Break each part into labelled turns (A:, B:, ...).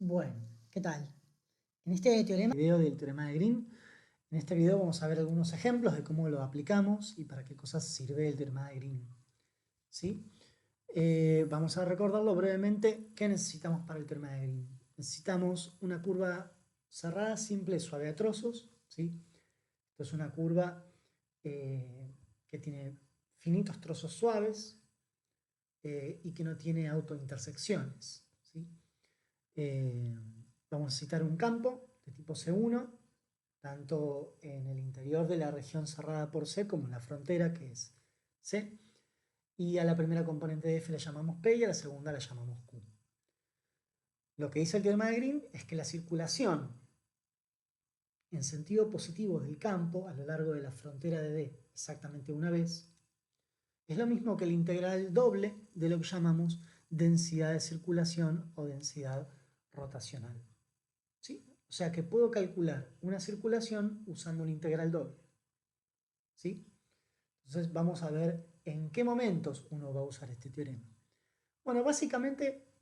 A: Bueno, ¿qué tal? En este video del teorema de Green, en este video vamos a ver algunos ejemplos de cómo lo aplicamos y para qué cosas sirve el teorema de Green. ¿Sí? Vamos a recordarlo brevemente. ¿Qué necesitamos para el teorema de Green? Necesitamos una curva cerrada, simple, suave a trozos. ¿Sí? Esto es una curva que tiene finitos trozos suaves y que no tiene autointersecciones. ¿Sí? Vamos a necesitar un campo de tipo C1, tanto en el interior de la región cerrada por C como en la frontera, que es C. Y a la primera componente de F la llamamos P y a la segunda la llamamos Q. Lo que dice el teorema de Green es que la circulación en sentido positivo del campo a lo largo de la frontera de D exactamente una vez es lo mismo que el integral doble de lo que llamamos densidad de circulación o densidad rotacional. ¿Sí? O sea que puedo calcular una circulación usando un integral doble. ¿Sí? Entonces vamos a ver en qué momentos uno va a usar este teorema. Bueno, básicamente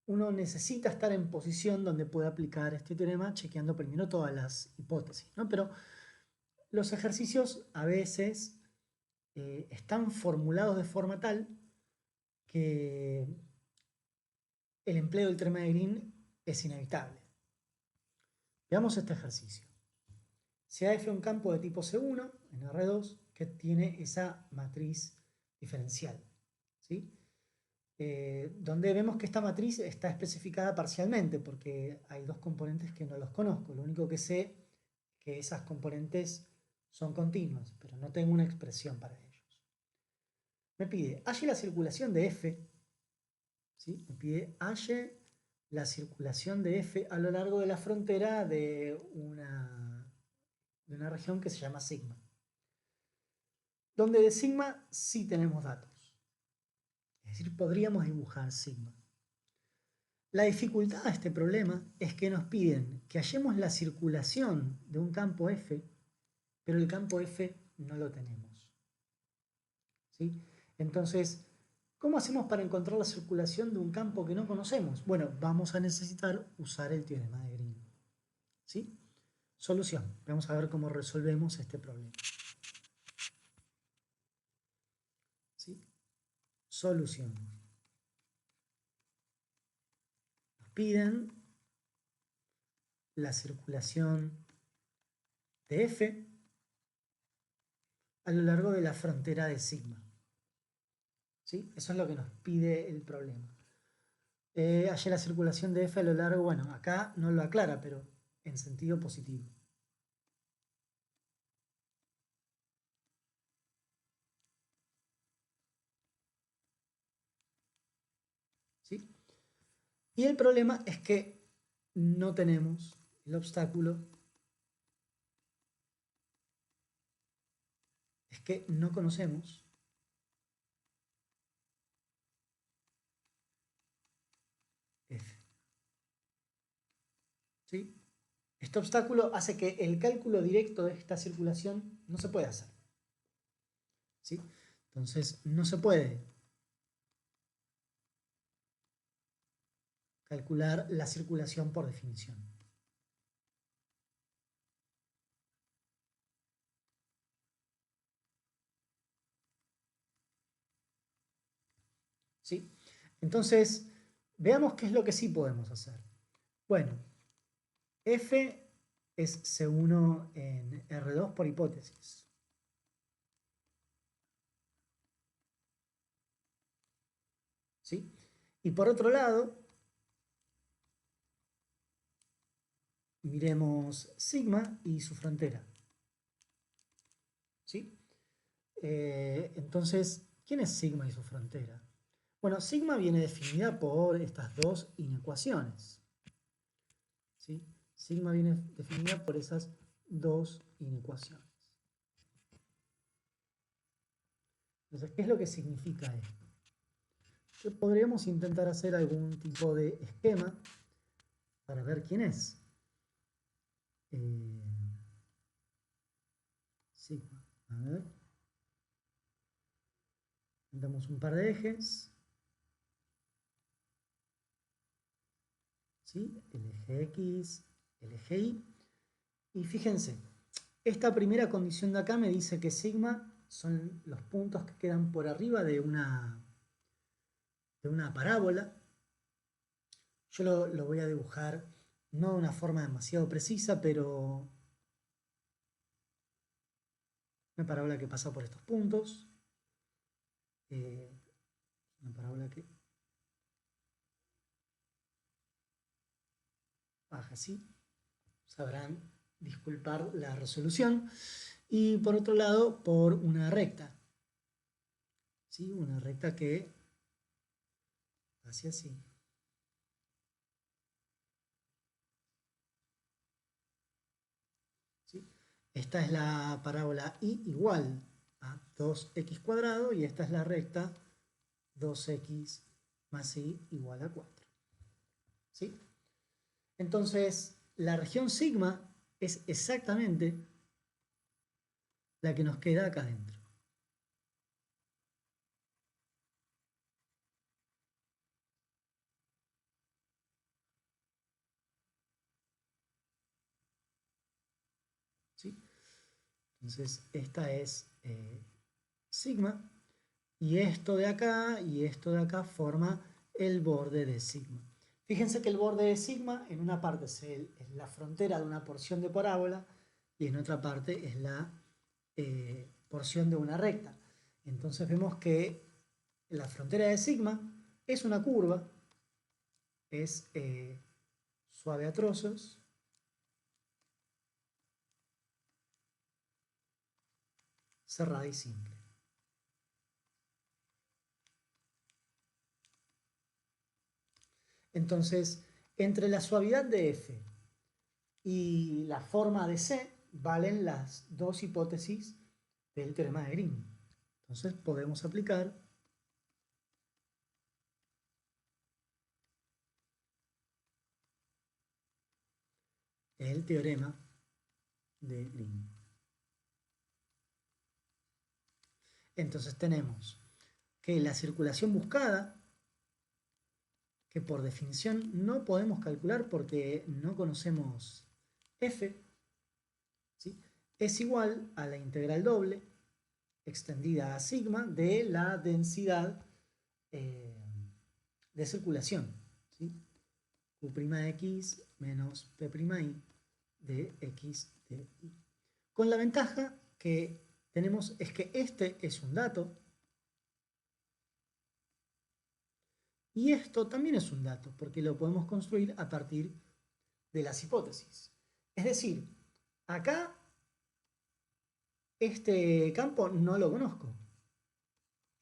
A: uno necesita estar en posición donde pueda aplicar este teorema chequeando primero todas las hipótesis, ¿no? Pero los ejercicios a veces están formulados de forma tal que el empleo del teorema de Green es inevitable. Veamos este ejercicio. Sea F un campo de tipo C1 en R2 que tiene esa matriz diferencial, ¿sí? Donde vemos que esta matriz está especificada parcialmente porque hay dos componentes que no los conozco. Lo único que sé es que esas componentes son continuas, pero no tengo una expresión para ellos. Me pide halle la circulación de F, ¿sí? Me pide halle la circulación de F a lo largo de la frontera de una región que se llama sigma. Donde de sigma sí tenemos datos. Es decir, podríamos dibujar sigma. La dificultad de este problema es que nos piden que hallemos la circulación de un campo F, pero el campo F no lo tenemos. ¿Sí? Entonces, ¿cómo hacemos para encontrar la circulación de un campo que no conocemos? Bueno, vamos a necesitar usar el teorema de Green. ¿Sí? Solución. Vamos a ver cómo resolvemos este problema. ¿Sí? Solución. Nos piden la circulación de F a lo largo de la frontera de sigma. ¿Sí? Eso es lo que nos pide el problema. Hallé la circulación de F a lo largo, bueno, acá no lo aclara, pero en sentido positivo. ¿Sí? Y el problema es que no tenemos el obstáculo, es que no conocemos F. ¿Sí? Este obstáculo hace que el cálculo directo de esta circulación no se pueda hacer. ¿Sí? Entonces no se puede calcular la circulación por definición. ¿Sí? Entonces, veamos qué es lo que sí podemos hacer. Bueno, F es C1 en R2 por hipótesis. ¿Sí? Y por otro lado, miremos sigma y su frontera. ¿Sí? Entonces, ¿quién es sigma y su frontera? Bueno, sigma viene definida por estas dos inecuaciones. ¿Sí? Sigma viene definida por esas dos inecuaciones. Entonces, ¿qué es lo que significa esto? Que podríamos intentar hacer algún tipo de esquema para ver quién es. Sigma. A ver. Damos un par de ejes. ¿sí? El eje X, el eje Y. Y fíjense, esta primera condición de acá me dice que sigma son los puntos que quedan por arriba de una parábola. Yo lo voy a dibujar no de una forma demasiado precisa, pero una parábola que pasa por estos puntos. Una parábola que baja así. Sabrán disculpar la resolución. Y por otro lado, por una recta. ¿Sí? Una recta que hace así. ¿Sí? Esta es la parábola y igual a 2x cuadrado y esta es la recta 2x más y igual a 4. ¿Sí? Entonces, la región sigma es exactamente la que nos queda acá adentro. ¿Sí? Entonces, esta es sigma. Y esto de acá forma el borde de sigma. Fíjense que el borde de sigma en una parte es la frontera de una porción de parábola y en otra parte es la porción de una recta. Entonces vemos que la frontera de sigma es una curva, es suave a trozos, cerrada y simple. Entonces, entre la suavidad de F y la forma de C valen las dos hipótesis del teorema de Green. Entonces podemos aplicar el teorema de Green. Entonces tenemos que la circulación buscada, que por definición no podemos calcular porque no conocemos F, ¿sí? Es igual a la integral doble extendida a sigma de la densidad de circulación, ¿sí? Q'x menos P'I de x de y. Con la ventaja que tenemos es que este es un dato y esto también es un dato porque lo podemos construir a partir de las hipótesis. Es decir, acá este campo no lo conozco.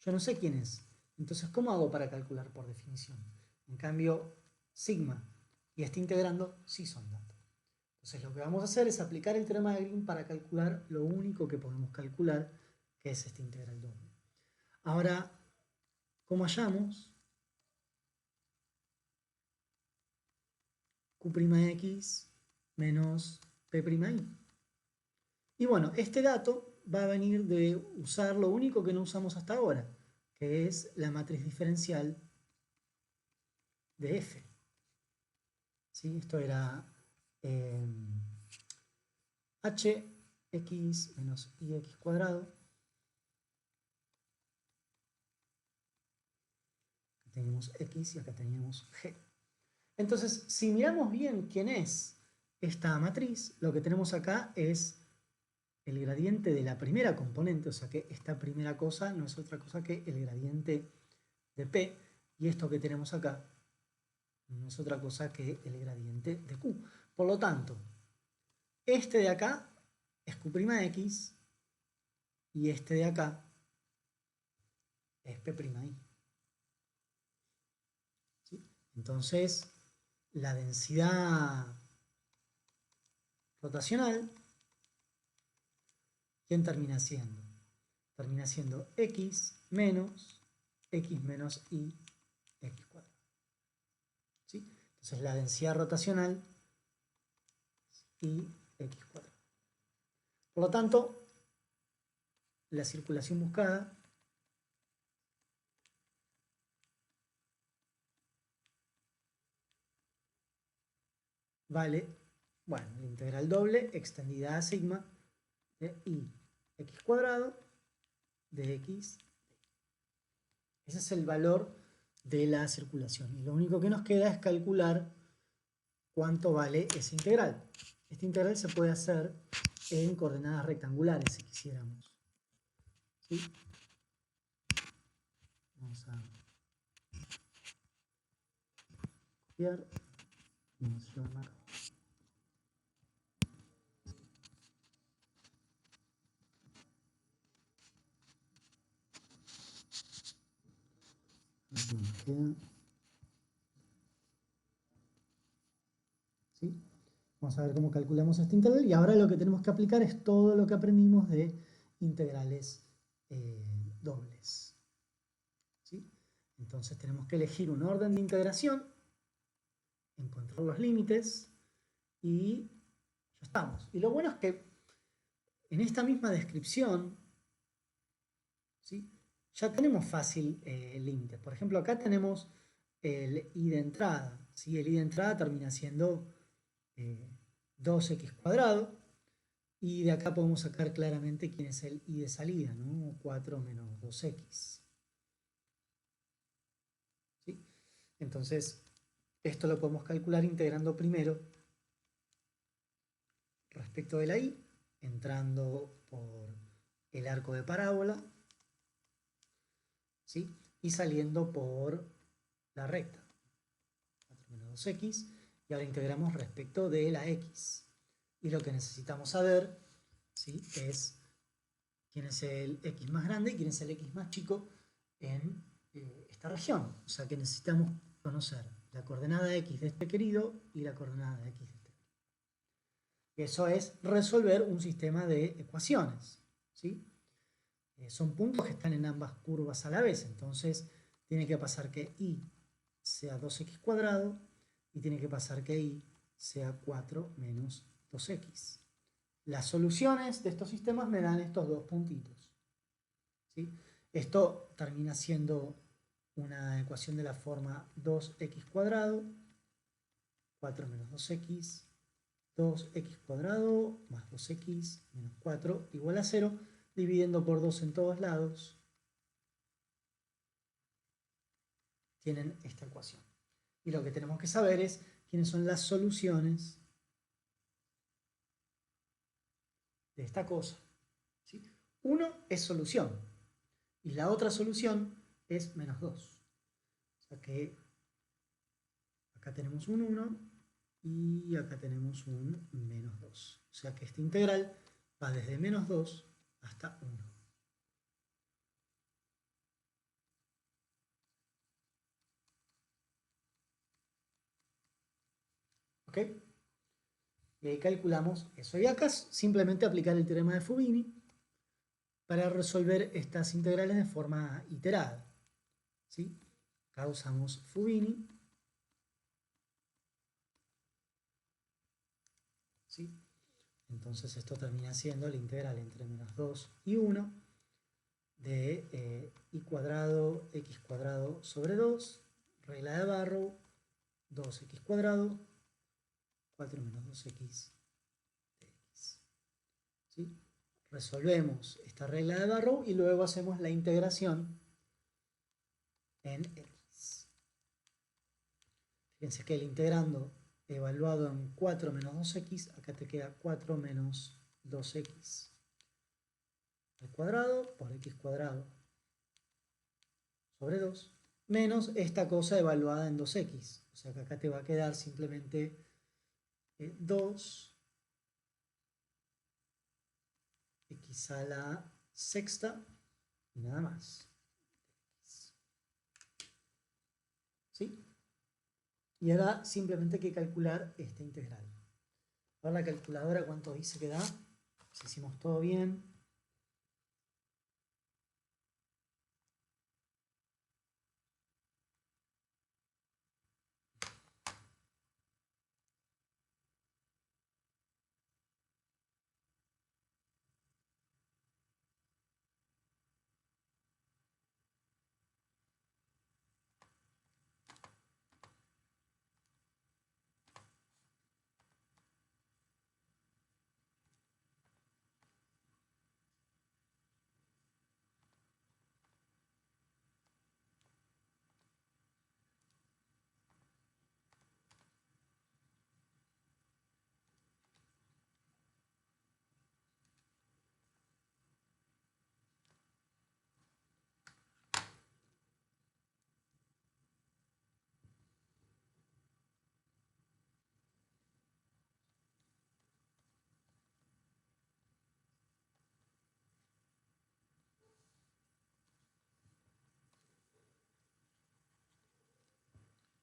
A: Yo no sé quién es. Entonces, ¿cómo hago para calcular por definición? En cambio, sigma y este integrando sí son datos. Entonces, lo que vamos a hacer es aplicar el teorema de Green para calcular lo único que podemos calcular, que es este integral doble. Ahora, ¿cómo hallamos? Q'x menos P'I. Y bueno, este dato va a venir de usar lo único que no usamos hasta ahora, que es la matriz diferencial de F. ¿Sí? Esto era hx menos ix cuadrado. Acá teníamos x y acá teníamos g. Entonces, si miramos bien quién es esta matriz, lo que tenemos acá es el gradiente de la primera componente, o sea que esta primera cosa no es otra cosa que el gradiente de P, y esto que tenemos acá no es otra cosa que el gradiente de Q. Por lo tanto, este de acá es Q'x y este de acá es P'I. ¿Sí? Entonces, la densidad rotacional, ¿quién termina siendo? Termina siendo x menos y x cuadrado. ¿Sí? Entonces la densidad rotacional es y x cuadrado. Por lo tanto, la circulación buscada vale, bueno, la integral doble extendida a sigma de I x cuadrado de x. Ese es el valor de la circulación. Y lo único que nos queda es calcular cuánto vale esa integral. Esta integral se puede hacer en coordenadas rectangulares si quisiéramos. ¿Sí? Vamos a copiar. Vamos a llevar acá. Aquí nos queda. ¿Sí? Vamos a ver cómo calculamos esta integral y ahora lo que tenemos que aplicar es todo lo que aprendimos de integrales dobles. ¿Sí? Entonces tenemos que elegir un orden de integración, encontrar los límites y ya estamos. Y lo bueno es que en esta misma descripción, ¿sí?, ya tenemos fácil límites. Por ejemplo, acá tenemos el i de entrada. ¿Sí? El i de entrada termina siendo 2x cuadrado. Y de acá podemos sacar claramente quién es el i de salida, ¿no? 4 menos 2x. ¿Sí? Entonces, esto lo podemos calcular integrando primero respecto de la i, entrando por el arco de parábola, ¿sí?, y saliendo por la recta. 4 menos 2x. Y ahora integramos respecto de la x. Y lo que necesitamos saber, ¿sí?, es quién es el x más grande y quién es el x más chico en esta región. O sea que necesitamos conocer la coordenada x de este querido y la coordenada de x de este querido. Eso es resolver un sistema de ecuaciones, ¿sí? Son puntos que están en ambas curvas a la vez. Entonces tiene que pasar que i sea 2x cuadrado y tiene que pasar que i sea 4 menos 2x. Las soluciones de estos sistemas me dan estos dos puntitos. ¿Sí? Esto termina siendo una ecuación de la forma 2x cuadrado, 4 menos 2x, 2x cuadrado más 2x menos 4 igual a 0, dividiendo por 2 en todos lados, tienen esta ecuación. Y lo que tenemos que saber es quiénes son las soluciones de esta cosa. ¿Sí? Uno es solución y la otra solución es menos 2. O sea que acá tenemos un 1 y acá tenemos un menos 2. O sea que esta integral va desde menos 2 hasta 1. ¿Ok? Y ahí calculamos eso. Y acá simplemente aplicar el teorema de Fubini para resolver estas integrales de forma iterada. ¿Sí? Acá usamos Fubini. ¿Sí? Entonces esto termina siendo la integral entre menos 2 y 1 de i cuadrado x cuadrado sobre 2, regla de Barrow, 2x cuadrado, 4 menos 2x de x. ¿Sí? Resolvemos esta regla de Barrow y luego hacemos la integración en x. Fíjense que el integrando evaluado en 4 menos 2x, acá te queda 4 menos 2x al cuadrado por x cuadrado sobre 2, menos esta cosa evaluada en 2x. O sea que acá te va a quedar simplemente 2 x a la sexta y nada más. ¿Sí? Y ahora simplemente hay que calcular esta integral. A ver la calculadora cuánto dice que da. Si hicimos todo bien.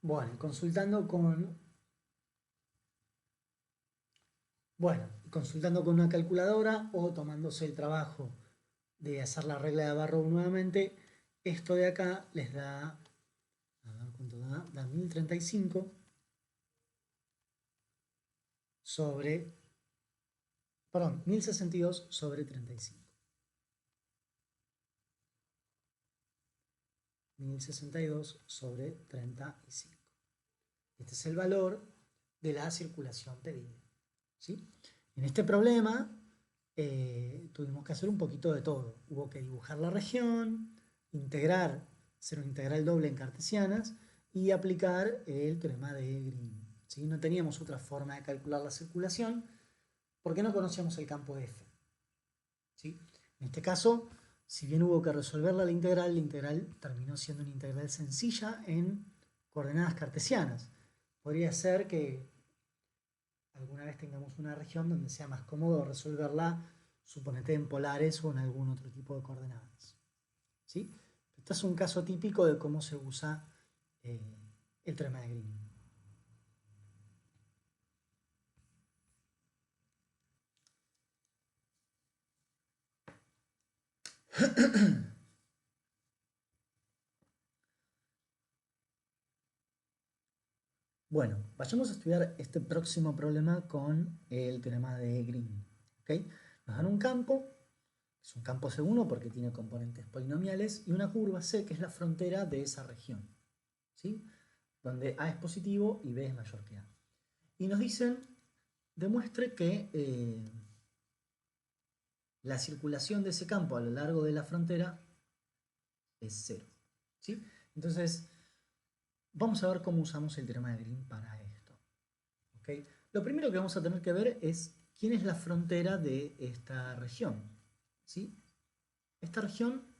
A: Bueno, consultando con una calculadora o tomándose el trabajo de hacer la regla de Barrow nuevamente, esto de acá les da, a ver cuánto da, da 1035 sobre, perdón, 1062 sobre 35. 1062 sobre 35. Este es el valor de la circulación pedida. ¿Sí? En este problema tuvimos que hacer un poquito de todo. Hubo que dibujar la región, integrar, hacer una integral doble en cartesianas y aplicar el teorema de Green. ¿Sí? No teníamos otra forma de calcular la circulación porque no conocíamos el campo F. ¿Sí? En este caso, si bien hubo que resolverla la integral terminó siendo una integral sencilla en coordenadas cartesianas. Podría ser que alguna vez tengamos una región donde sea más cómodo resolverla, suponete en polares o en algún otro tipo de coordenadas. ¿Sí? Este es un caso típico de cómo se usa el teorema de Green. Bueno, vayamos a estudiar este próximo problema con el teorema de Green. ¿Okay? Nos dan un campo, es un campo C1 porque tiene componentes polinomiales, y una curva C que es la frontera de esa región, ¿sí? Donde A es positivo y B es mayor que A. Y nos dicen, demuestre que la circulación de ese campo a lo largo de la frontera es cero. ¿Sí? Entonces, vamos a ver cómo usamos el teorema de Green para esto. ¿Okay? Lo primero que vamos a tener que ver es quién es la frontera de esta región. ¿Sí? Esta región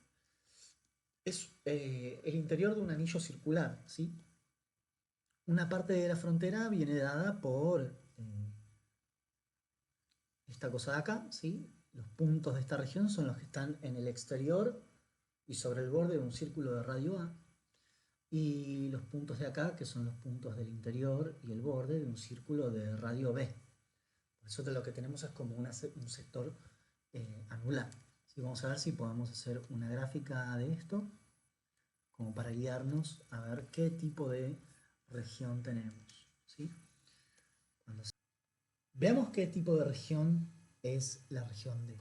A: es el interior de un anillo circular. ¿Sí? Una parte de la frontera viene dada por esta cosa de acá. ¿Sí? Los puntos de esta región son los que están en el exterior y sobre el borde de un círculo de radio A. Y los puntos de acá, que son los puntos del interior y el borde de un círculo de radio B. Por eso lo que tenemos es como un sector anular. ¿Sí? Vamos a ver si podemos hacer una gráfica de esto, como para guiarnos a ver qué tipo de región tenemos. ¿Sí? Veamos qué tipo de región es la región D.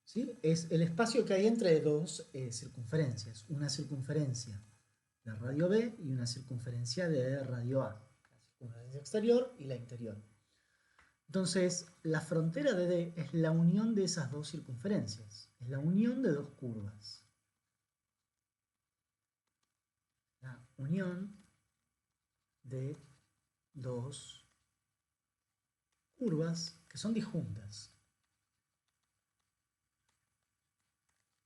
A: ¿Sí? Es el espacio que hay entre dos circunferencias. Una circunferencia de radio B y una circunferencia de radio A. La circunferencia exterior y la interior. Entonces, la frontera de D es la unión de esas dos circunferencias. Es la unión de dos curvas. La unión de dos curvas que son disjuntas.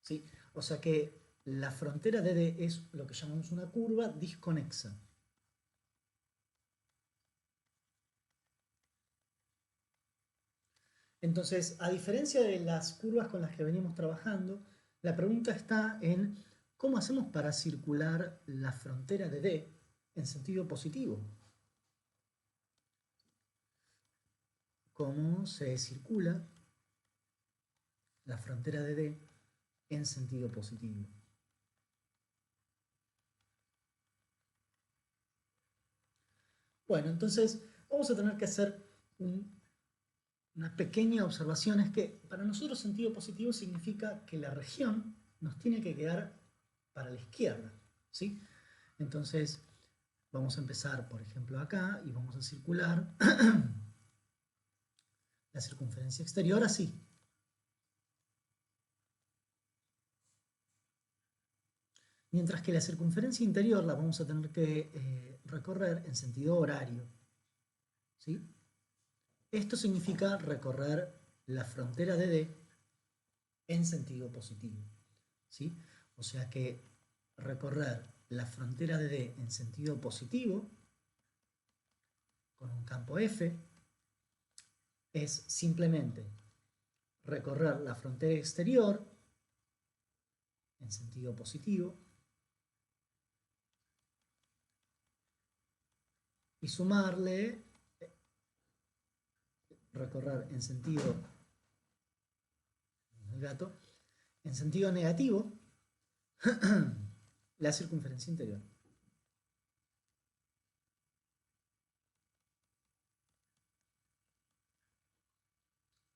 A: ¿Sí? O sea que la frontera de D es lo que llamamos una curva disconexa. Entonces, a diferencia de las curvas con las que venimos trabajando, la pregunta está en cómo hacemos para circular la frontera de D en sentido positivo. ¿Cómo se circula la frontera de D en sentido positivo? Bueno, entonces vamos a tener que hacer una pequeña observación. Es que para nosotros sentido positivo significa que la región nos tiene que quedar para la izquierda, ¿sí? Entonces vamos a empezar, por ejemplo, acá y vamos a circular la circunferencia exterior así. Mientras que la circunferencia interior la vamos a tener que recorrer en sentido horario, ¿sí? Esto significa recorrer la frontera de D en sentido positivo, ¿sí? O sea que recorrer la frontera de D en sentido positivo con un campo F es simplemente recorrer la frontera exterior en sentido positivo y sumarle, recorrer en sentido, el gato, en sentido negativo, la circunferencia interior.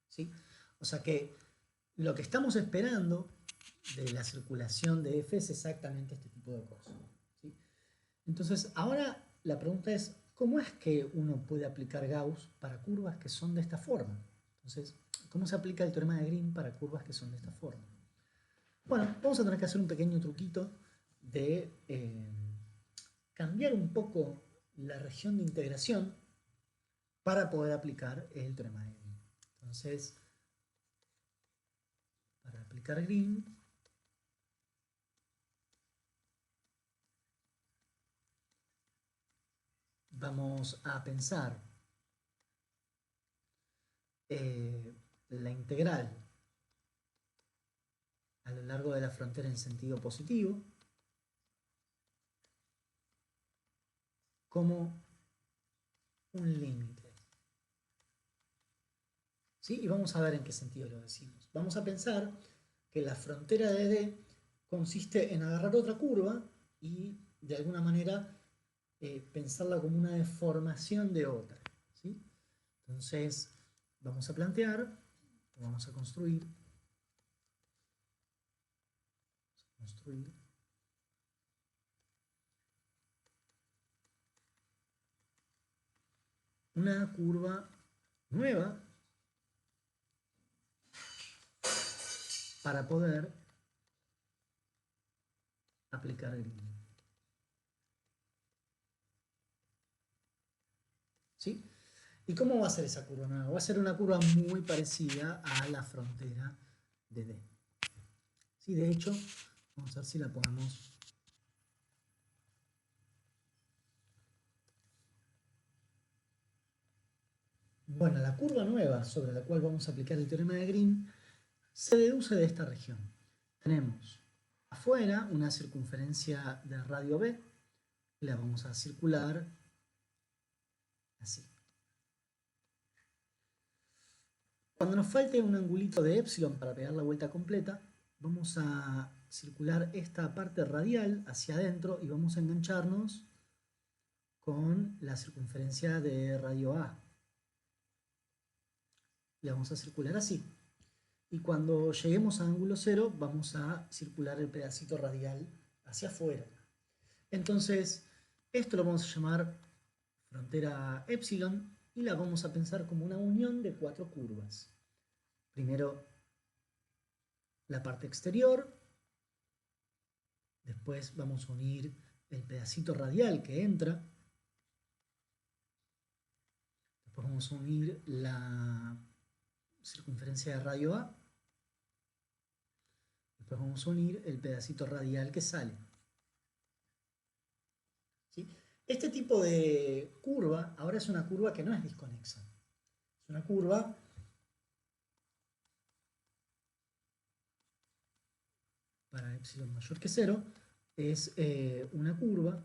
A: ¿Sí? O sea que lo que estamos esperando de la circulación de F es exactamente este tipo de cosas. ¿Sí? Entonces, ahora la pregunta es, ¿cómo es que uno puede aplicar Gauss para curvas que son de esta forma? Entonces, ¿cómo se aplica el teorema de Green para curvas que son de esta forma? Bueno, vamos a tener que hacer un pequeño truquito de cambiar un poco la región de integración para poder aplicar el teorema de Green. Entonces, para aplicar Green, vamos a pensar la integral a lo largo de la frontera en sentido positivo como un límite. ¿Sí? Y vamos a ver en qué sentido lo decimos. Vamos a pensar que la frontera de D consiste en agarrar otra curva y de alguna manera pensarla como una deformación de otra. ¿Sí? Entonces vamos a plantear, vamos a construir una curva nueva para poder aplicar Green. ¿Sí? ¿Y cómo va a ser esa curva nueva? Va a ser una curva muy parecida a la frontera de D. ¿Sí? De hecho, vamos a ver si la podemos... Bueno, la curva nueva sobre la cual vamos a aplicar el teorema de Green se deduce de esta región. Tenemos afuera una circunferencia de radio B, y la vamos a circular así. Cuando nos falte un angulito de epsilon para pegar la vuelta completa, vamos a circular esta parte radial hacia adentro y vamos a engancharnos con la circunferencia de radio A. La vamos a circular así. Y cuando lleguemos a ángulo cero, vamos a circular el pedacito radial hacia afuera. Entonces, esto lo vamos a llamar frontera epsilon y la vamos a pensar como una unión de cuatro curvas. Primero la parte exterior, después vamos a unir el pedacito radial que entra, después vamos a unir la circunferencia de radio A, después vamos a unir el pedacito radial que sale. ¿Sí? Este tipo de curva ahora es una curva que no es disconexa, es una curva para epsilon mayor que 0, es una curva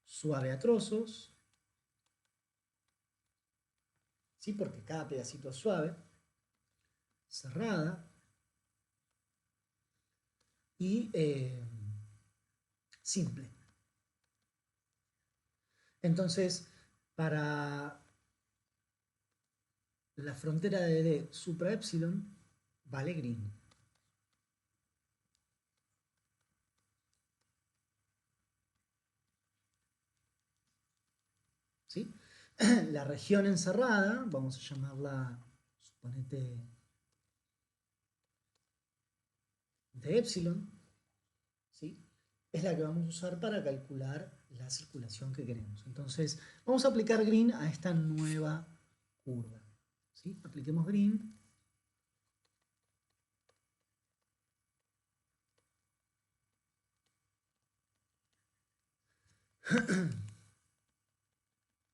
A: suave a trozos, ¿sí? Porque cada pedacito es suave, cerrada y simple. Entonces, para la frontera de D supra epsilon vale Green. ¿Sí? La región encerrada, vamos a llamarla, suponete, de epsilon, ¿sí? Es la que vamos a usar para calcular la circulación que queremos. Entonces, vamos a aplicar Green a esta nueva curva. ¿Sí? Apliquemos Green.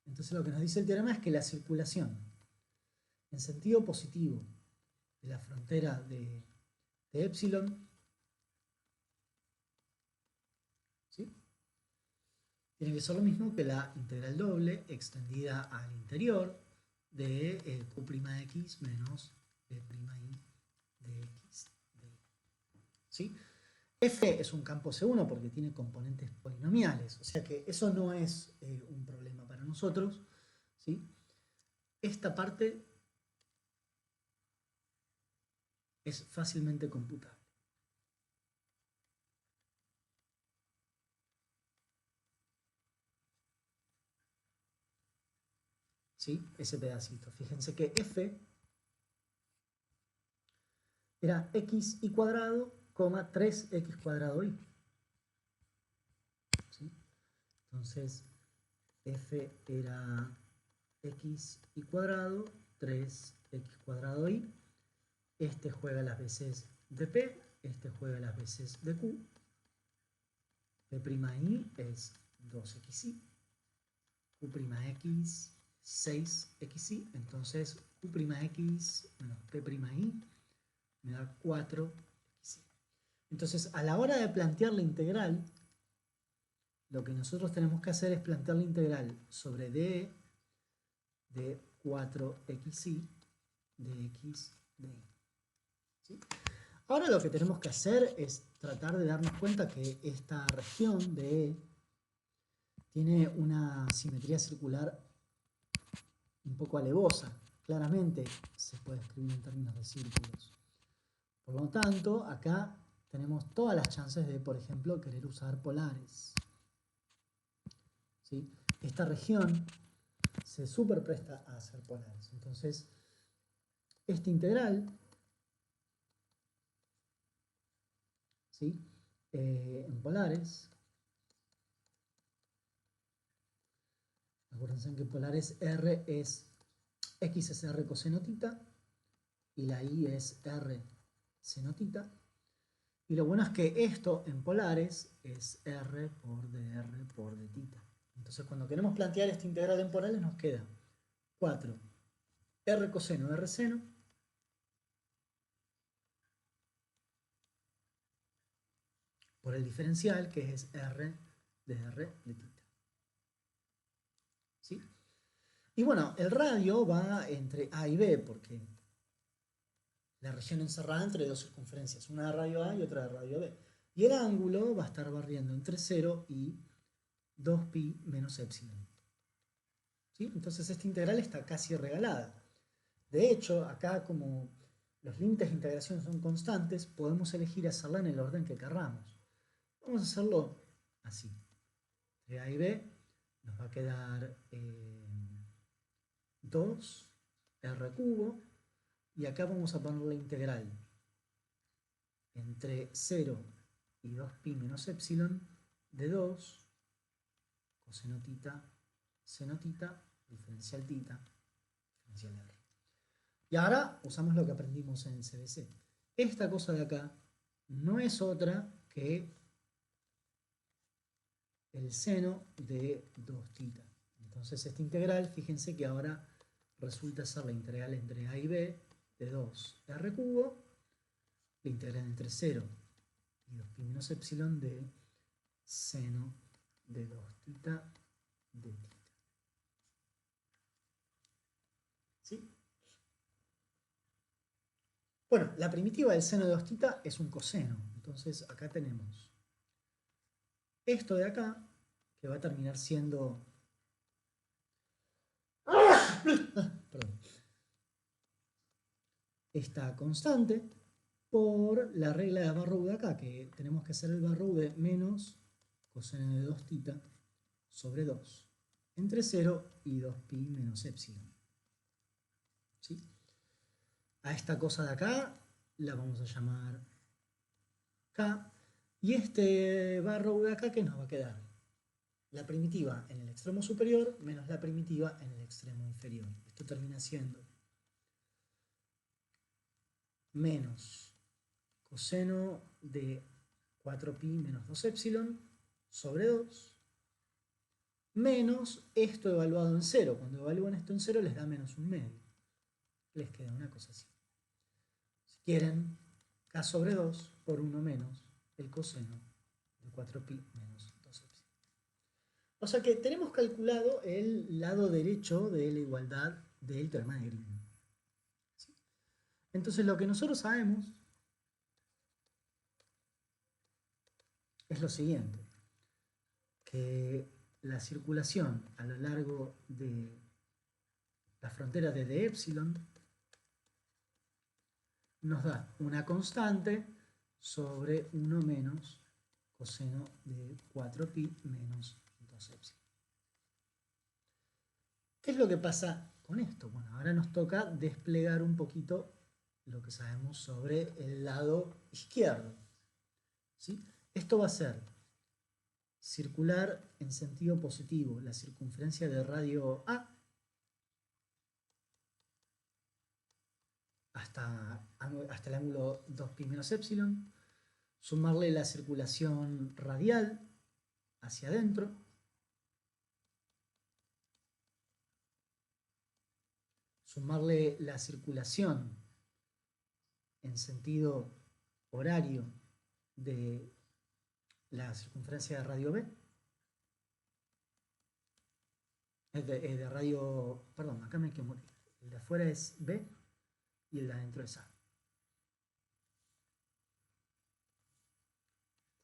A: Entonces lo que nos dice el teorema es que la circulación en sentido positivo de la frontera de epsilon, ¿sí? tiene que ser lo mismo que la integral doble extendida al interior de Q' de x menos P' de x de y. ¿Sí? F es un campo C1 porque tiene componentes polinomiales, o sea que eso no es un problema para nosotros. ¿Sí? Esta parte es fácilmente computable. ¿Sí? Ese pedacito. Fíjense que F era x y cuadrado, 3x cuadrado y. ¿Sí? Entonces, F era x y cuadrado, 3x cuadrado y. Este juega las veces de P, este juega las veces de Q. P'I es 2xy, Q'x 6xy, entonces Q'x menos P'I me da 4xy. Entonces, a la hora de plantear la integral, lo que nosotros tenemos que hacer es plantear la integral sobre d de 4xy de x de y. ¿Sí? Ahora lo que tenemos que hacer es tratar de darnos cuenta que esta región de E tiene una simetría circular un poco alevosa. Claramente se puede escribir en términos de círculos. Por lo tanto, acá tenemos todas las chances de, por ejemplo, querer usar polares. ¿Sí? Esta región se superpresta a hacer polares. Entonces, esta integral, ¿sí? En polares, acuérdense que en polares R es X es R coseno tita y la Y es R seno tita. Y lo bueno es que esto en polares es R por dr por d tita. Entonces cuando queremos plantear esta integral en polares nos queda 4 R coseno R seno por el diferencial que es R dr de tita. ¿Sí? Y bueno, el radio va entre A y B porque la región encerrada entre dos circunferencias, una de radio A y otra de radio B. Y el ángulo va a estar barriendo entre 0 y 2pi menos epsilon. ¿Sí? Entonces esta integral está casi regalada. De hecho, acá como los límites de integración son constantes, podemos elegir hacerla en el orden que querramos. Vamos a hacerlo así. De A y B nos va a quedar 2 r cubo. Y acá vamos a poner la integral entre 0 y 2pi menos epsilon de 2 coseno tita, seno tita, diferencial tita, diferencial r. Y ahora usamos lo que aprendimos en CBC. Esta cosa de acá no es otra que el seno de 2 tita. Entonces esta integral, fíjense que ahora resulta ser la integral entre a y b de 2 r cubo, la integral entre 0 y 2pi menos epsilon de seno de 2 tita de tita. ¿Sí? Bueno, la primitiva del seno de 2 tita es un coseno. Entonces acá tenemos esto de acá, que va a terminar siendo... Perdón. Esta constante por la regla de Barrow de acá, que tenemos que hacer el Barrow de menos coseno de 2 tita sobre 2 entre 0 y 2pi menos epsilon. ¿Sí? A esta cosa de acá la vamos a llamar K, y este Barrow de acá, ¿qué nos va a quedar? La primitiva en el extremo superior menos la primitiva en el extremo inferior. Esto termina siendo menos coseno de 4pi menos 2 epsilon sobre 2 menos esto evaluado en 0. Cuando evalúan esto en 0 les da menos un medio. Les queda una cosa así. Si quieren, k sobre 2 por 1 menos el coseno de 4pi menos 2 epsilon. O sea que tenemos calculado el lado derecho de la igualdad del teorema de Green. ¿Sí? Entonces lo que nosotros sabemos es lo siguiente, que la circulación a lo largo de la frontera desde epsilon nos da una constante sobre 1 menos coseno de 4pi menos 2 epsilon. ¿Qué es lo que pasa con esto? Bueno, ahora nos toca desplegar un poquito lo que sabemos sobre el lado izquierdo. ¿Sí? Esto va a ser circular en sentido positivo la circunferencia de radio A hasta el ángulo 2pi menos epsilon, sumarle la circulación radial hacia adentro, sumarle la circulación en sentido horario de la circunferencia de radio B, de radio, perdón, acá me equivoqué, el de afuera es B y el de adentro es A.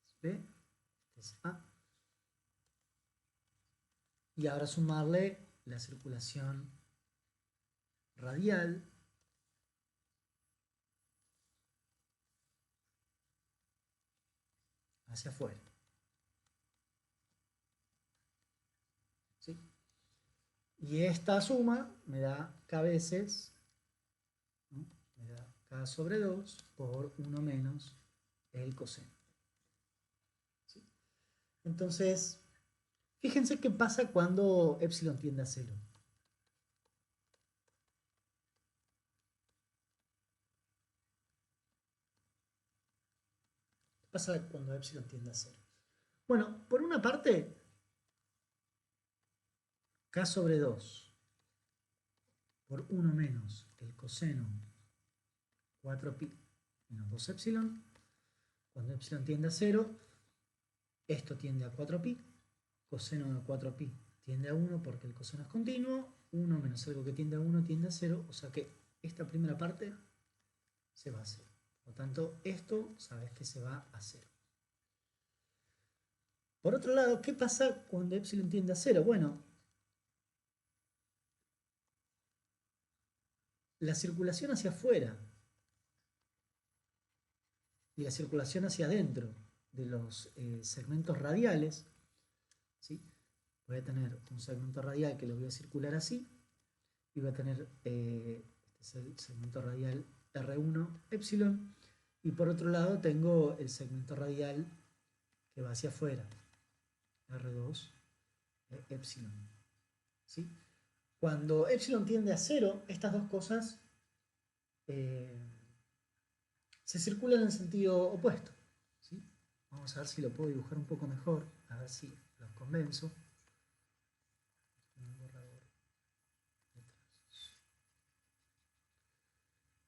A: Este es B, este es A. Y ahora sumarle la circulación radial hacia afuera. ¿Sí? Y esta suma me da K veces, ¿no? Me da K sobre 2 por 1 menos el coseno. ¿Sí? Entonces, fíjense qué pasa cuando epsilon tiende a 0. ¿Qué pasa cuando epsilon tiende a 0? Bueno, por una parte, K sobre 2 por 1 menos el coseno 4pi menos 2 epsilon. Cuando epsilon tiende a 0, esto tiende a 4pi, coseno de 4pi tiende a 1 porque el coseno es continuo, 1 menos algo que tiende a 1 tiende a 0, o sea que esta primera parte se va a 0. Por lo tanto, esto sabes que se va a 0. Por otro lado, ¿qué pasa cuando epsilon tiende a 0? Bueno, la circulación hacia afuera y la circulación hacia adentro de los segmentos radiales, ¿sí? Voy a tener un segmento radial que lo voy a circular así y voy a tener este es el segmento radial R1 epsilon y por otro lado tengo el segmento radial que va hacia afuera R2 epsilon. ¿Sí? Cuando epsilon tiende a 0, estas dos cosas se circulan en sentido opuesto. ¿Sí? Vamos a ver si lo puedo dibujar un poco mejor, a ver si los convenzo.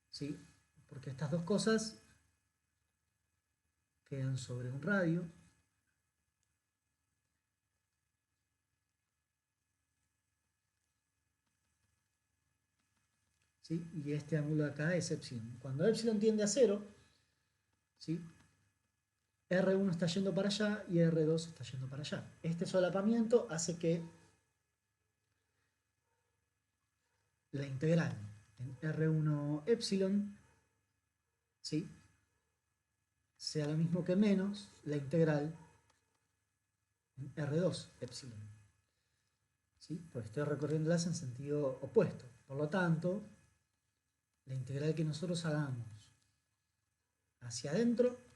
A: ¿Sí? Porque estas dos cosas quedan sobre un radio. ¿Sí? Y este ángulo de acá es epsilon. Cuando epsilon tiende a 0, ¿sí? R1 está yendo para allá y R2 está yendo para allá. Este solapamiento hace que la integral en R1 epsilon, ¿sí? sea lo mismo que menos la integral en R2 epsilon. ¿Sí? Pues estoy recorriéndolas en sentido opuesto. Por lo tanto, la integral que nosotros hagamos hacia adentro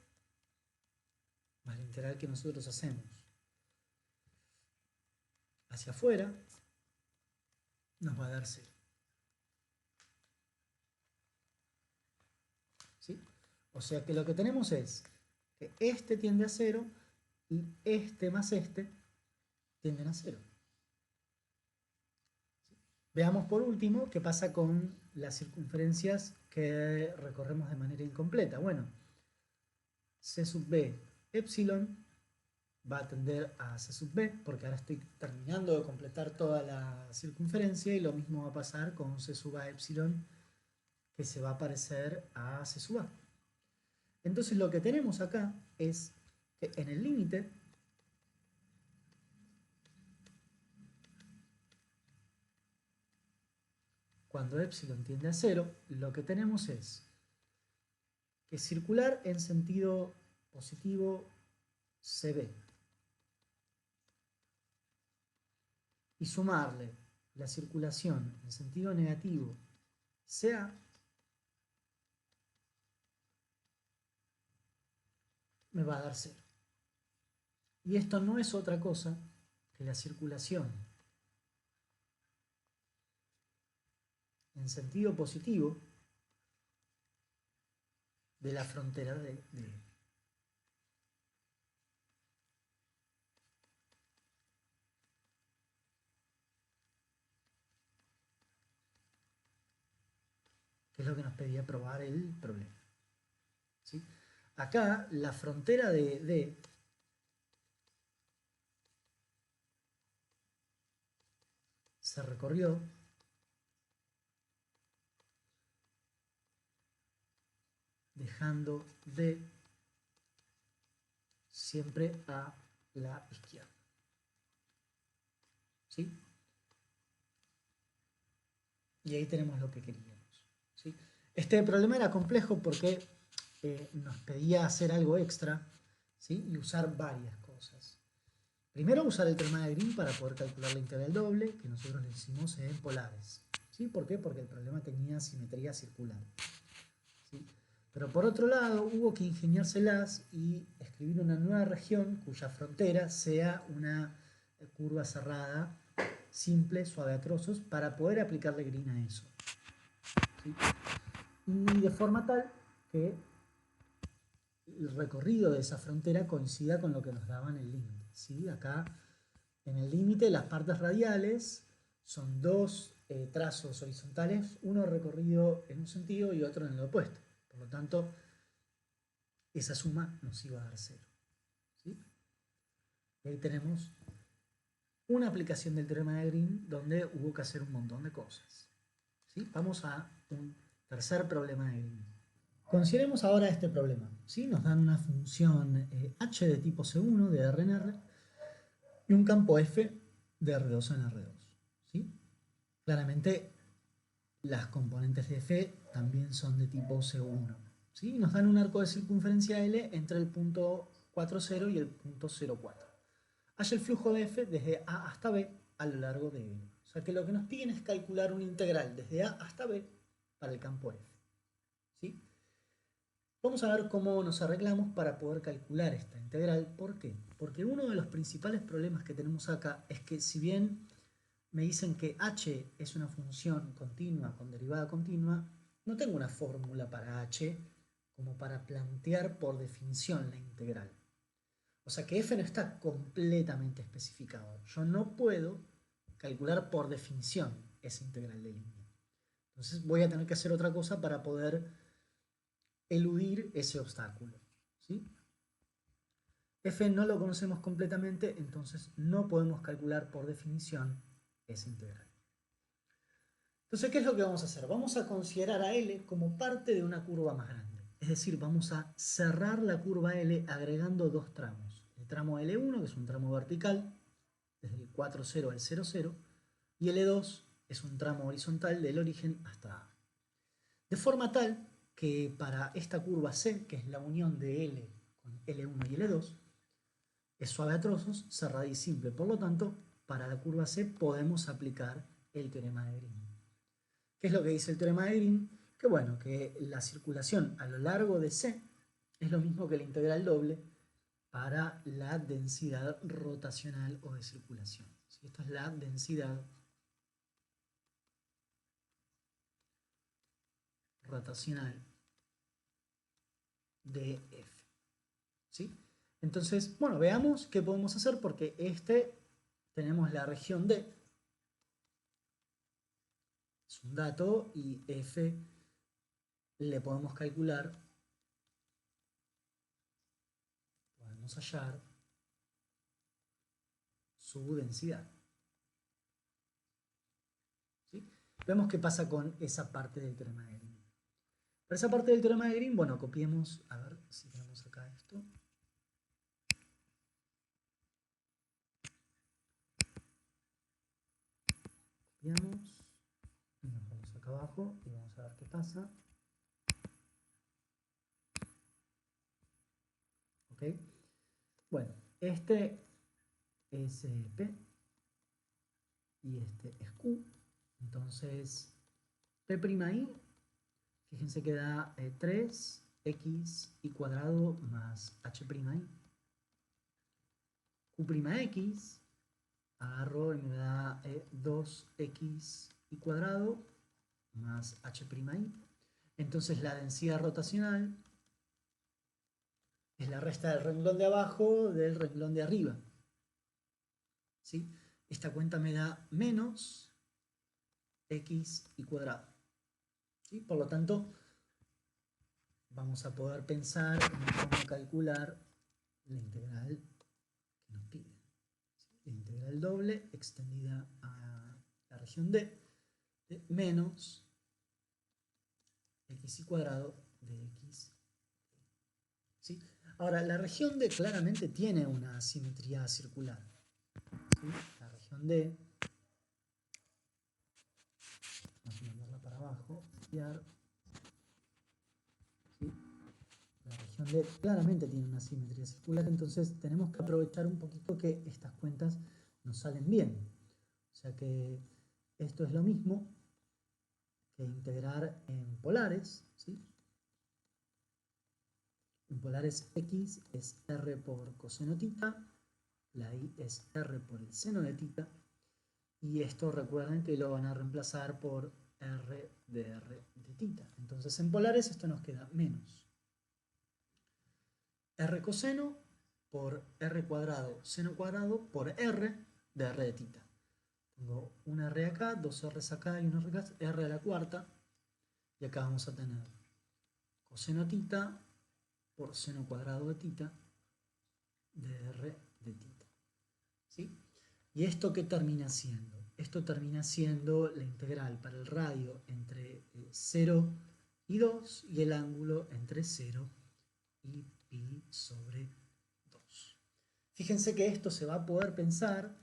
A: más la integral que nosotros hacemos hacia afuera nos va a dar 0. ¿Sí? O sea que lo que tenemos es que este tiende a 0 y este más este tienden a 0. ¿Sí? Veamos por último qué pasa con las circunferencias que recorremos de manera incompleta. Bueno, C sub B epsilon va a tender a C sub B, porque ahora estoy terminando de completar toda la circunferencia, y lo mismo va a pasar con C sub A epsilon, que se va a parecer a C sub A. Entonces lo que tenemos acá es que en el límite, cuando epsilon tiende a 0, lo que tenemos es que circular en sentido positivo CB y sumarle la circulación en sentido negativo CA me va a dar 0. Y esto no es otra cosa que la circulación en sentido positivo de la frontera de E. Que es lo que nos pedía probar el problema. ¿Sí? Acá la frontera de D se recorrió dejando D siempre a la izquierda. ¿Sí? Y ahí tenemos lo que queríamos. ¿Sí? Este problema era complejo porque nos pedía hacer algo extra, ¿sí? Y usar varias cosas. Primero, usar el teorema de Green para poder calcular la integral doble, que nosotros le hicimos en polares. ¿Sí? ¿Por qué? Porque el problema tenía simetría circular. ¿Sí? Pero por otro lado, hubo que ingeniárselas y escribir una nueva región cuya frontera sea una curva cerrada, simple, suave a trozos, para poder aplicarle Green a eso. ¿Sí? Y de forma tal que el recorrido de esa frontera coincida con lo que nos daba en el límite. ¿Sí? Acá, en el límite, las partes radiales son dos trazos horizontales, uno recorrido en un sentido y otro en el opuesto. Por lo tanto, esa suma nos iba a dar 0. ¿Sí? Y ahí tenemos una aplicación del teorema de Green donde hubo que hacer un montón de cosas. ¿Sí? Vamos a un tercer problema de Green. Consideremos ahora este problema. ¿Sí? Nos dan una función h de tipo C1 de R en R y un campo f de R2 en R2. ¿Sí? Claramente las componentes de f también son de tipo C1. ¿Sí? Nos dan un arco de circunferencia L entre el punto 4,0 y el punto 0,4. Hay el flujo de f desde A hasta B a lo largo de L. O sea que lo que nos piden es calcular una integral desde A hasta B para el campo f. ¿Sí? Vamos a ver cómo nos arreglamos para poder calcular esta integral. ¿Por qué? Porque uno de los principales problemas que tenemos acá es que, si bien me dicen que h es una función continua con derivada continua, no tengo una fórmula para h como para plantear por definición la integral. O sea que f no está completamente especificado. Yo no puedo calcular por definición esa integral de línea. Entonces voy a tener que hacer otra cosa para poder eludir ese obstáculo. ¿Sí? F no lo conocemos completamente, entonces no podemos calcular por definición esa integral. Entonces, ¿qué es lo que vamos a hacer? Vamos a considerar a L como parte de una curva más grande. Es decir, vamos a cerrar la curva L agregando dos tramos. El tramo L1, que es un tramo vertical, desde el 4,0 al 0,0, y L2 es un tramo horizontal del origen hasta A. De forma tal que para esta curva C, que es la unión de L con L1 y L2, es suave a trozos, cerrada y simple. Por lo tanto, para la curva C podemos aplicar el teorema de Green. ¿Qué es lo que dice el teorema de Green? Que bueno, que la circulación a lo largo de C es lo mismo que la integral doble para la densidad rotacional o de circulación. ¿Sí? Esto es la densidad rotacional de F. ¿Sí? Entonces, bueno, veamos qué podemos hacer, porque tenemos la región D, es un dato, y F le podemos calcular, podemos hallar su densidad. ¿Sí? Vemos qué pasa con esa parte del teorema de Green. Para esa parte del teorema de Green, bueno, copiemos, a ver si tenemos acá esto. Copiamos, y nos vamos acá abajo y vamos a ver qué pasa. ¿Ok? Bueno, este es P y este es Q. Entonces, P'I, fíjense que da 3x y cuadrado más h'I. Q'x, agarro y me da 2x y cuadrado más h'I. Entonces la densidad rotacional es la resta del renglón de abajo del renglón de arriba. ¿Sí? Esta cuenta me da menos x y cuadrado. ¿Sí? Por lo tanto, vamos a poder pensar en cómo calcular la integral que nos piden. ¿Sí? La integral doble extendida a la región D de menos x y cuadrado de x. ¿Sí? Ahora, la región D claramente tiene una simetría circular. ¿Sí? La región D, vamos a mandarla para abajo, copiar. ¿Sí? La región D claramente tiene una simetría circular, entonces tenemos que aprovechar un poquito que estas cuentas nos salen bien. O sea que esto es lo mismo que integrar en polares, ¿sí? En polares x es r por coseno tita, la y es r por el seno de tita, y esto recuerden que lo van a reemplazar por r de tita. Entonces en polares esto nos queda menos r coseno por r cuadrado seno cuadrado por r de tita. Tengo un r acá, dos r's acá y un r acá, r a la cuarta, y acá vamos a tener coseno tita por seno cuadrado de tita de r de tita. ¿Sí? ¿Y esto qué termina siendo? Esto termina siendo la integral para el radio entre 0 y 2 y el ángulo entre 0 y pi sobre 2. Fíjense que esto se va a poder pensar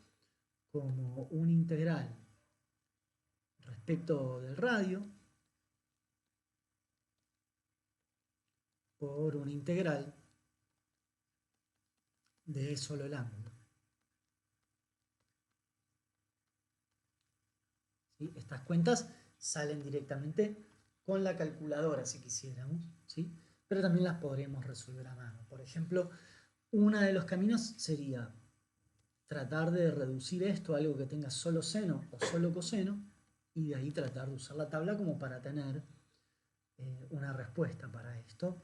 A: como un integral respecto del radio por una integral de solo el ángulo. ¿Sí? Estas cuentas salen directamente con la calculadora si quisiéramos, ¿sí? Pero también las podríamos resolver a mano. Por ejemplo, uno de los caminos sería tratar de reducir esto a algo que tenga solo seno o solo coseno y de ahí tratar de usar la tabla como para tener una respuesta para esto.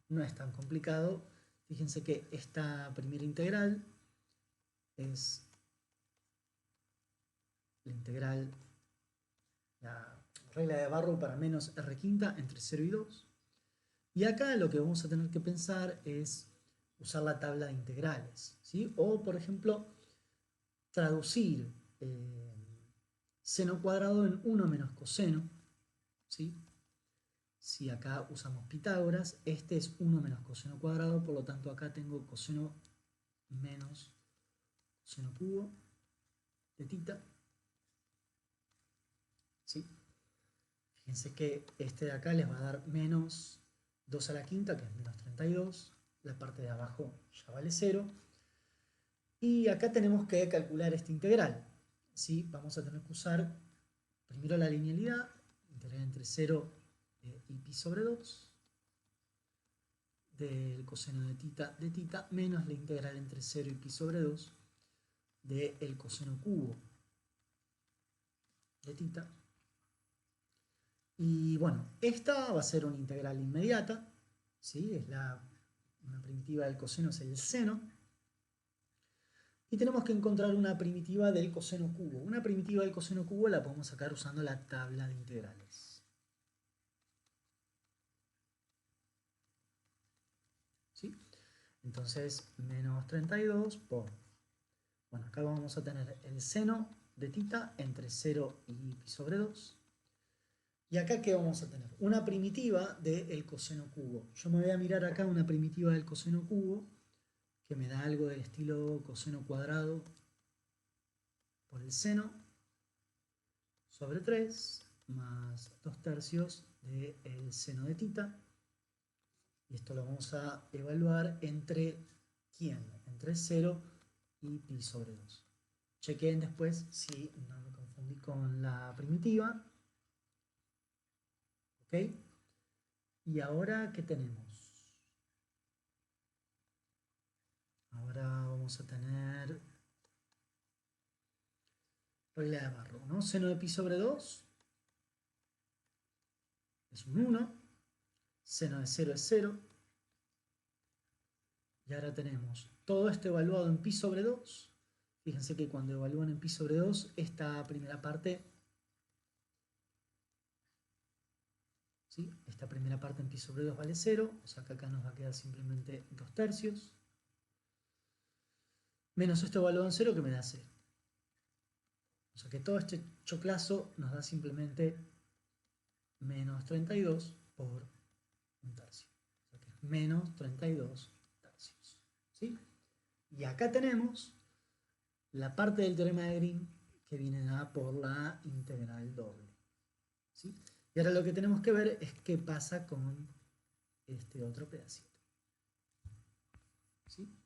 A: No es tan complicado. Fíjense que esta primera integral es la integral, la regla de Barrow para menos r quinta entre 0 y 2. Y acá lo que vamos a tener que pensar es usar la tabla de integrales, ¿sí? O, por ejemplo, traducir seno cuadrado en 1 menos coseno, ¿sí? Si acá usamos Pitágoras, este es 1 menos coseno cuadrado, por lo tanto acá tengo coseno menos coseno cubo de tita, ¿sí? Fíjense que este de acá les va a dar menos 2 a la quinta, que es menos 32. La parte de abajo ya vale 0. Y acá tenemos que calcular esta integral. ¿Sí? Vamos a tener que usar primero la linealidad, integral entre 0 y pi sobre 2 del coseno de tita menos la integral entre 0 y pi sobre 2 del coseno cubo de tita. Y bueno, esta va a ser una integral inmediata, ¿sí? Es una primitiva del coseno es el seno. Y tenemos que encontrar una primitiva del coseno cubo. Una primitiva del coseno cubo la podemos sacar usando la tabla de integrales. ¿Sí? Entonces, menos 32 por Bueno, acá vamos a tener el seno de tita entre 0 y pi sobre 2. Y acá, ¿qué vamos a tener? Una primitiva del coseno cubo. Yo me voy a mirar acá una primitiva del coseno cubo que me da algo del estilo coseno cuadrado por el seno sobre 3 más 2 tercios del seno de tita. Y esto lo vamos a evaluar entre ¿quién? Entre 0 y pi sobre 2. Chequen después si no me confundí con la primitiva. ¿Ok? Y ahora, ¿qué tenemos? Ahora vamos a tener regla de Barrow, ¿no? Seno de pi sobre 2 es un 1. Seno de 0 es 0. Y ahora tenemos todo esto evaluado en pi sobre 2. Fíjense que cuando evalúan en pi sobre 2, esta primera parte, ¿sí? Esta primera parte en pi sobre 2 vale 0, o sea que acá nos va a quedar simplemente 2 tercios. Menos esto evaluado en 0 que me da 0. O sea que todo este choclazo nos da simplemente menos 32 por un tercio. O sea que es menos 32 tercios. ¿Sí? Y acá tenemos la parte del teorema de Green que viene dada por la integral doble. ¿Sí? Y ahora lo que tenemos que ver es qué pasa con este otro pedacito. ¿Sí?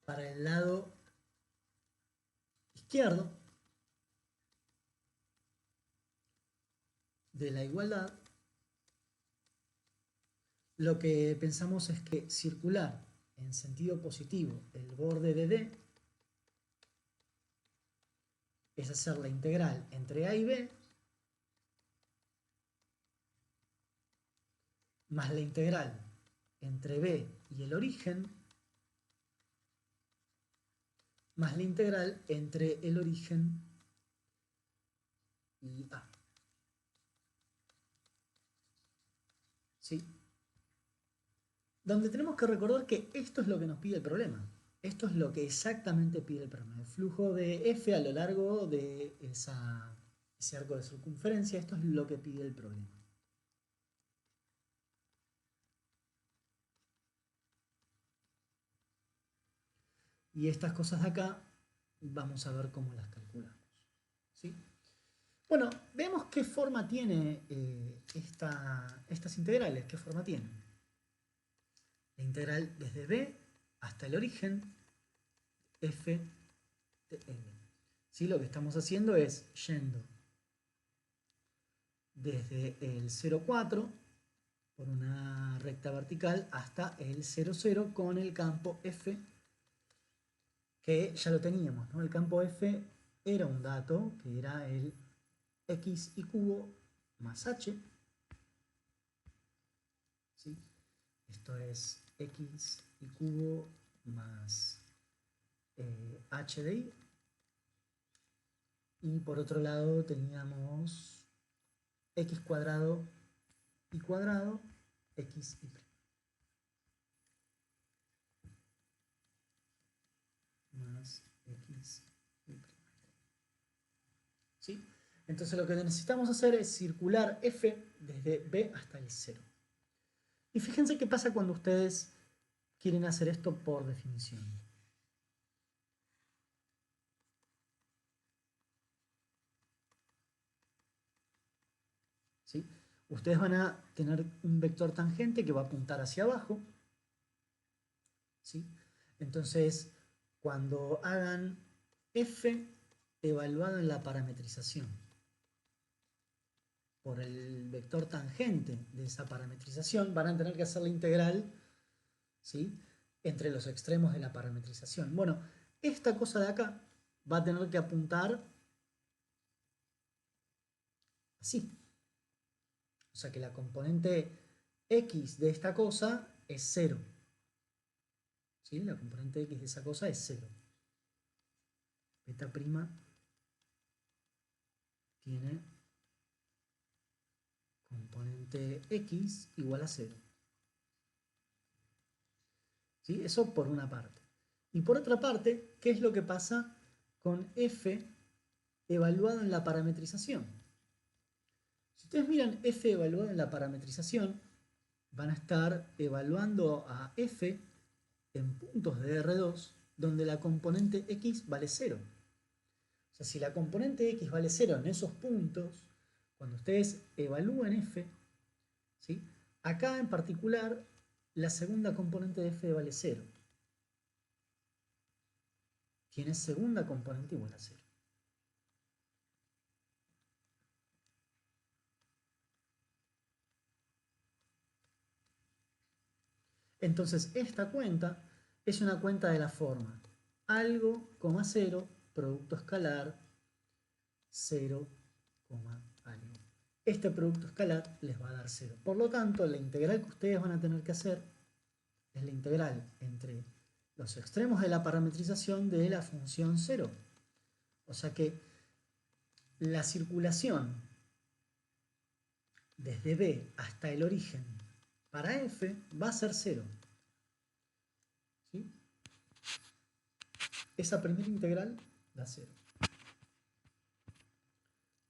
A: Para el lado izquierdo de la igualdad, lo que pensamos es que circular en sentido positivo el borde de D es hacer la integral entre A y B más la integral entre B y el origen más la integral entre el origen y A. ¿Sí? Donde tenemos que recordar que esto es lo que nos pide el problema. Esto es lo que exactamente pide el problema. El flujo de F a lo largo de ese arco de circunferencia, esto es lo que pide el problema. Y estas cosas de acá vamos a ver cómo las calculamos. ¿Sí? Bueno, veamos qué forma tiene estas integrales. ¿Qué forma tienen? La integral desde B hasta el origen f de n. ¿Sí? Lo que estamos haciendo es yendo desde el 0,4 por una recta vertical hasta el 0,0 con el campo f que ya lo teníamos, ¿no? El campo f era un dato que era el x y cubo más h. ¿Sí? Esto es x y cubo más h de i. Y por otro lado teníamos x cuadrado y cuadrado, x y más x y ¿sí? Entonces lo que necesitamos hacer es circular f desde b hasta el 0. Y fíjense qué pasa cuando ustedes quieren hacer esto por definición. ¿Sí? Ustedes van a tener un vector tangente que va a apuntar hacia abajo. ¿Sí? Entonces, cuando hagan f evaluado en la parametrización por el vector tangente de esa parametrización, van a tener que hacer la integral, ¿sí?, entre los extremos de la parametrización. Bueno, esta cosa de acá va a tener que apuntar así. O sea que la componente x de esta cosa es 0. ¿sí? La componente x de esa cosa es 0. Beta prima tiene componente x igual a 0. ¿Sí? Eso por una parte. Y por otra parte, ¿qué es lo que pasa con f evaluado en la parametrización? Si ustedes miran f evaluado en la parametrización, van a estar evaluando a f en puntos de R2 donde la componente x vale 0. O sea, si la componente x vale 0 en esos puntos, cuando ustedes evalúen f, ¿sí? Acá en particular la segunda componente de f vale 0. Tiene segunda componente igual a 0. Entonces esta cuenta es una cuenta de la forma algo, 0, producto escalar, 0, algo. Este producto escalar les va a dar 0. Por lo tanto, la integral que ustedes van a tener que hacer es la integral entre los extremos de la parametrización de la función 0. O sea que la circulación desde B hasta el origen para f va a ser 0. ¿Sí? Esa primera integral da 0.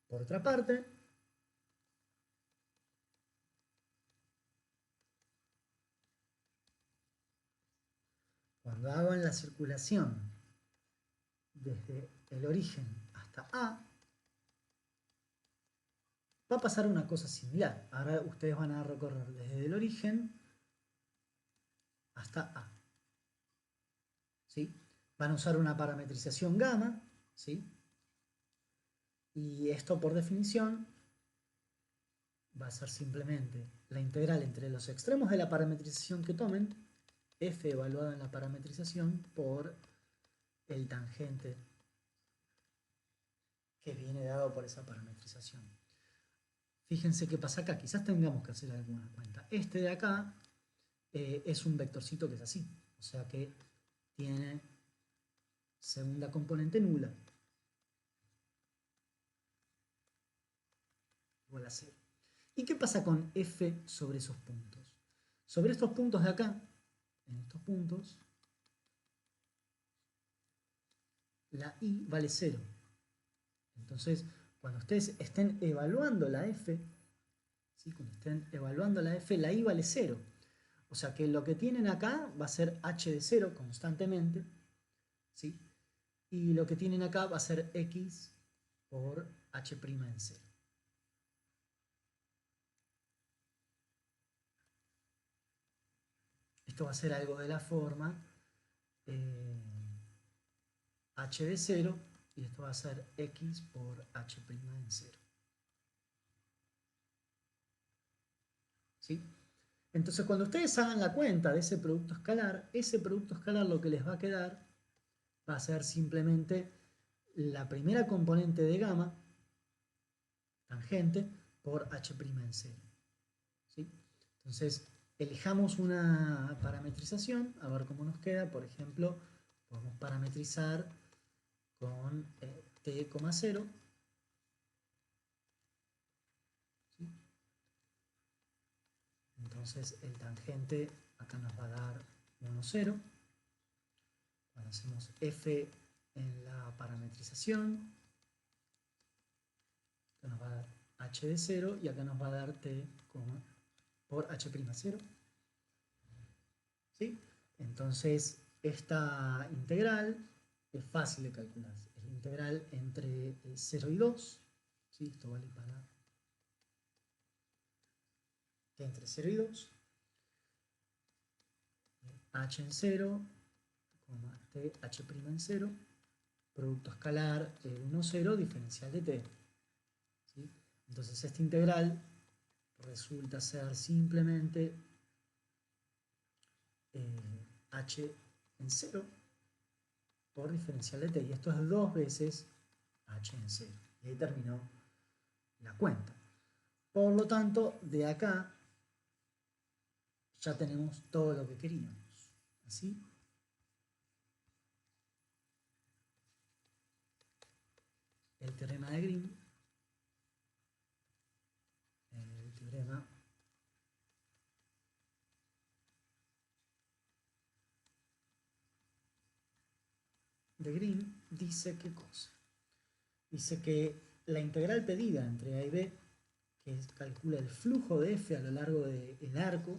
A: Por otra parte, cuando hagan la circulación desde el origen hasta A, va a pasar una cosa similar. Ahora ustedes van a recorrer desde el origen hasta A. ¿Sí? Van a usar una parametrización gamma, ¿sí? Y esto por definición va a ser simplemente la integral entre los extremos de la parametrización que tomen, f evaluado en la parametrización, por el tangente que viene dado por esa parametrización. Fíjense qué pasa acá, quizás tengamos que hacer alguna cuenta. Este de acá es un vectorcito que es así, o sea que tiene segunda componente nula, igual a 0. ¿Y qué pasa con f sobre esos puntos? Sobre estos puntos de acá, en estos puntos, la i vale 0. Entonces, cuando ustedes estén evaluando la f, ¿sí? Cuando estén evaluando la f, la i vale 0. O sea que lo que tienen acá va a ser h de 0 constantemente, ¿sí? Y lo que tienen acá va a ser x por h' en 0. Esto va a ser algo de la forma h de 0 y esto va a ser x por h' en 0. ¿Sí? Entonces cuando ustedes hagan la cuenta de ese producto escalar lo que les va a quedar va a ser simplemente la primera componente de gamma, tangente, por h' en 0. ¿Sí? Entonces, elijamos una parametrización, a ver cómo nos queda. Por ejemplo, podemos parametrizar con t, 0. ¿Sí? Entonces, el tangente acá nos va a dar 1, 0. Cuando hacemos f en la parametrización, acá nos va a dar h de 0 y acá nos va a dar t, por h'0. ¿Sí? Entonces, esta integral es fácil de calcular. Es la integral entre 0 y 2. ¿Sí? Esto vale para t entre 0 y 2. h en 0, t h' en 0, producto escalar 1, 0, diferencial de t. ¿Sí? Entonces esta integral resulta ser simplemente h en 0 por diferencial de t. Y esto es 2 veces h en 0. Y ahí terminó la cuenta. Por lo tanto, de acá ya tenemos todo lo que queríamos. ¿Así? el teorema de Green. El teorema de Green dice qué cosa. Dice que la integral pedida entre A y B, que calcula el flujo de F a lo largo del arco,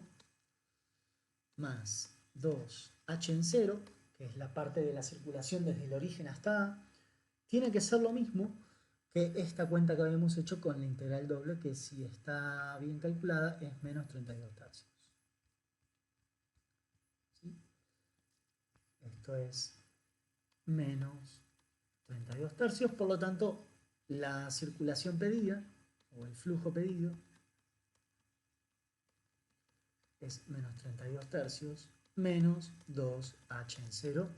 A: más 2h en 0, que es la parte de la circulación desde el origen hasta A, tiene que ser lo mismo que esta cuenta que habíamos hecho con la integral doble, que si está bien calculada es menos 32 tercios. ¿Sí? Esto es menos 32 tercios, por lo tanto la circulación pedida o el flujo pedido es menos 32 tercios menos 2h en 0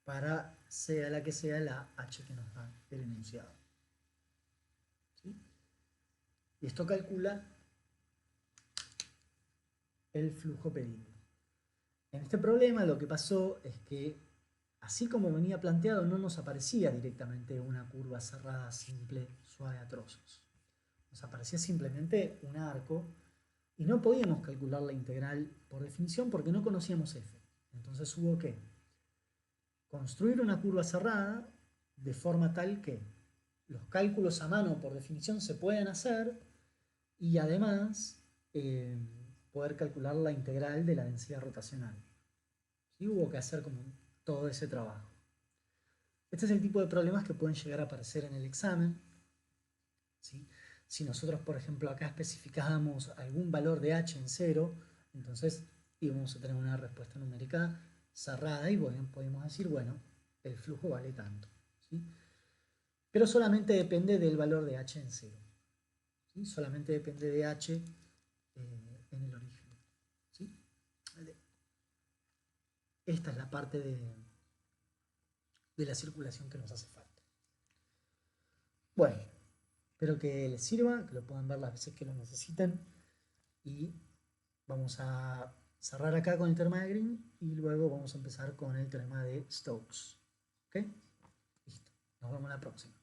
A: para sea la que sea la h que nos da el enunciado. ¿Sí? Y esto calcula el flujo pedido. En este problema lo que pasó es que, así como venía planteado, no nos aparecía directamente una curva cerrada simple suave a trozos. Nos aparecía simplemente un arco y no podíamos calcular la integral por definición porque no conocíamos f. Entonces hubo que construir una curva cerrada de forma tal que los cálculos a mano por definición se pueden hacer y además poder calcular la integral de la densidad rotacional. ¿Sí? Hubo que hacer como todo ese trabajo. Este es el tipo de problemas que pueden llegar a aparecer en el examen. ¿Sí? Si nosotros, por ejemplo, acá especificábamos algún valor de h en 0, entonces íbamos a tener una respuesta numérica cerrada y podemos decir, bueno, el flujo vale tanto. ¿Sí? Pero solamente depende del valor de h en 0. ¿Sí? Solamente depende de h en el origen. ¿Sí? Esta es la parte de la circulación que nos hace falta. Bueno, espero que les sirva, que lo puedan ver las veces que lo necesiten y vamos a cerrar acá con el teorema de Green y luego vamos a empezar con el teorema de Stokes. ¿Ok? Listo. Nos vemos la próxima.